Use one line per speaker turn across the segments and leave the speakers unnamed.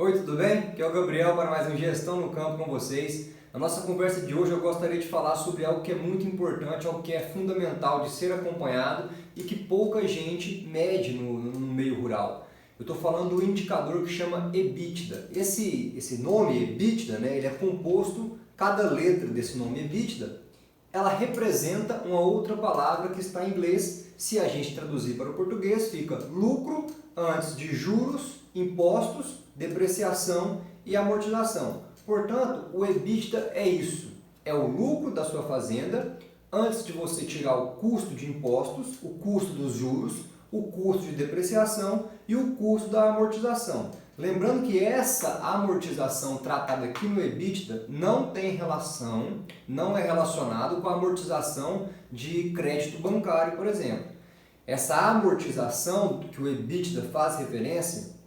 Oi, tudo bem? Aqui é o Gabriel para mais um Gestão no Campo com vocês. Na nossa conversa de hoje eu gostaria de falar sobre algo que é muito importante, algo que é fundamental de ser acompanhado e que pouca gente mede no meio rural. Eu estou falando do indicador que chama EBITDA. Esse nome EBITDA, ele é composto, cada letra desse nome EBITDA, ela representa uma outra palavra que está em inglês. Se a gente traduzir para o português, fica lucro antes de juros, impostos, depreciação e amortização. Portanto, o EBITDA é isso, é o lucro da sua fazenda antes de você tirar o custo de impostos, o custo dos juros, o custo de depreciação e o custo da amortização. Lembrando que essa amortização tratada aqui no EBITDA não tem relação, não é relacionado com a amortização de crédito bancário, por exemplo. Essa amortização que o EBITDA faz referência,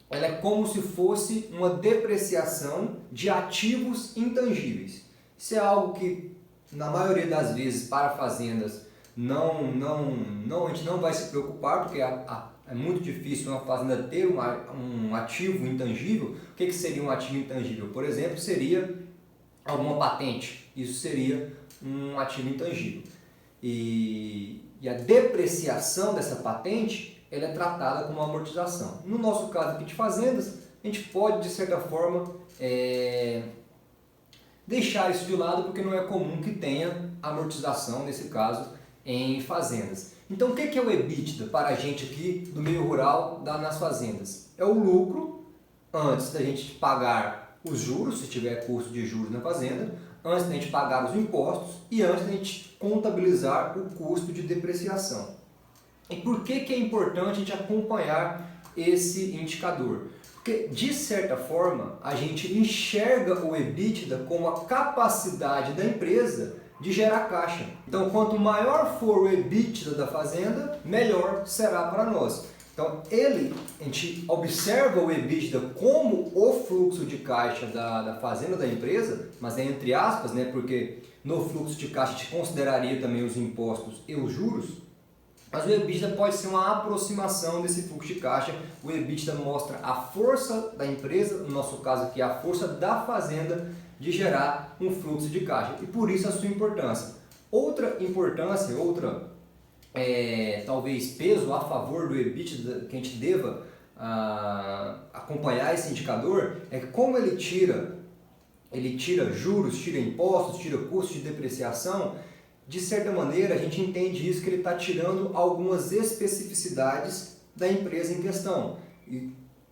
ela é como se fosse uma depreciação de ativos intangíveis. Isso é algo que, na maioria das vezes, para fazendas, a gente não vai se preocupar, porque é muito difícil uma fazenda ter um ativo intangível. O que seria um ativo intangível? Por exemplo, seria alguma patente. Isso seria um ativo intangível. E a depreciação dessa patente, ela é tratada como uma amortização. No nosso caso aqui de fazendas, a gente pode, de certa forma, deixar isso de lado, porque não é comum que tenha amortização, nesse caso, em fazendas. Então, o que é o EBITDA para a gente aqui do meio rural nas fazendas? É o lucro antes da gente pagar os juros, se tiver custo de juros na fazenda, antes da gente pagar os impostos e antes da gente contabilizar o custo de depreciação. E por que é importante a gente acompanhar esse indicador? Porque, de certa forma, a gente enxerga o EBITDA como a capacidade da empresa de gerar caixa. Então, quanto maior for o EBITDA da fazenda, melhor será para nós. Então, a gente observa o EBITDA como o fluxo de caixa da fazenda da empresa, mas é entre aspas, porque no fluxo de caixa a gente consideraria também os impostos e os juros. Mas o EBITDA pode ser uma aproximação desse fluxo de caixa. O EBITDA mostra a força da empresa, no nosso caso aqui a força da fazenda, de gerar um fluxo de caixa. E por isso a sua importância. Outra importância, talvez peso a favor do EBITDA que a gente deva acompanhar esse indicador, é que como ele tira juros, tira impostos, tira custo de depreciação, de certa maneira a gente entende isso, que ele está tirando algumas especificidades da empresa em questão.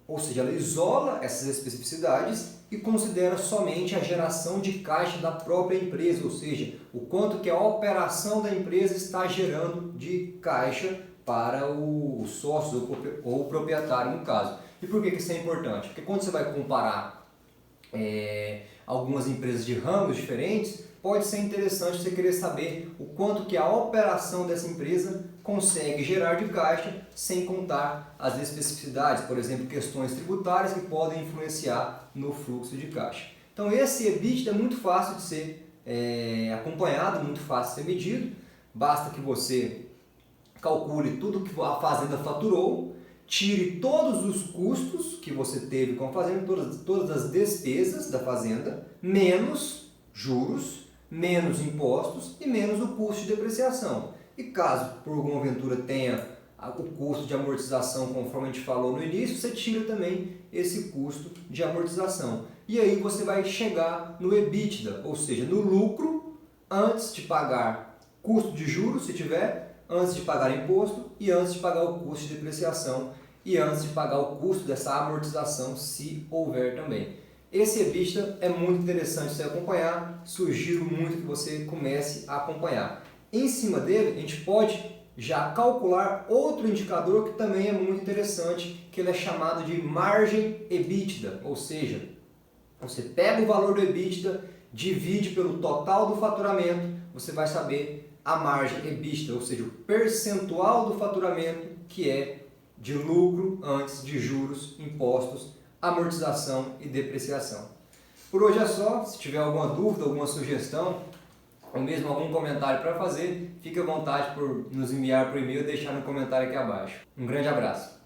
Ou seja, ela isola essas especificidades e considera somente a geração de caixa da própria empresa, ou seja, o quanto que a operação da empresa está gerando de caixa para o sócio ou o proprietário, no caso. E por que isso é importante? Porque quando você vai comparar algumas empresas de ramos diferentes, pode ser interessante você querer saber o quanto que a operação dessa empresa consegue gerar de caixa, sem contar as especificidades, por exemplo, questões tributárias que podem influenciar no fluxo de caixa. Então esse EBITDA é muito fácil de ser acompanhado, muito fácil de ser medido. Basta que você calcule tudo que a fazenda faturou, tire todos os custos que você teve com a fazenda, todas as despesas da fazenda, menos juros, menos impostos e menos o custo de depreciação. E caso por alguma aventura tenha o custo de amortização, conforme a gente falou no início, você tira também esse custo de amortização. E aí você vai chegar no EBITDA, ou seja, no lucro antes de pagar custo de juros, se tiver, antes de pagar imposto e antes de pagar o custo de depreciação e antes de pagar o custo dessa amortização, se houver também. Esse EBITDA é muito interessante você acompanhar, sugiro muito que você comece a acompanhar. Em cima dele, a gente pode já calcular outro indicador que também é muito interessante, que ele é chamado de margem EBITDA, ou seja, você pega o valor do EBITDA, divide pelo total do faturamento, você vai saber a margem EBITDA, ou seja, o percentual do faturamento que é de lucro antes de juros, impostos, amortização e depreciação. Por hoje é só. Se tiver alguma dúvida, alguma sugestão, ou mesmo algum comentário para fazer, fique à vontade por nos enviar por e-mail e deixar no comentário aqui abaixo. Um grande abraço!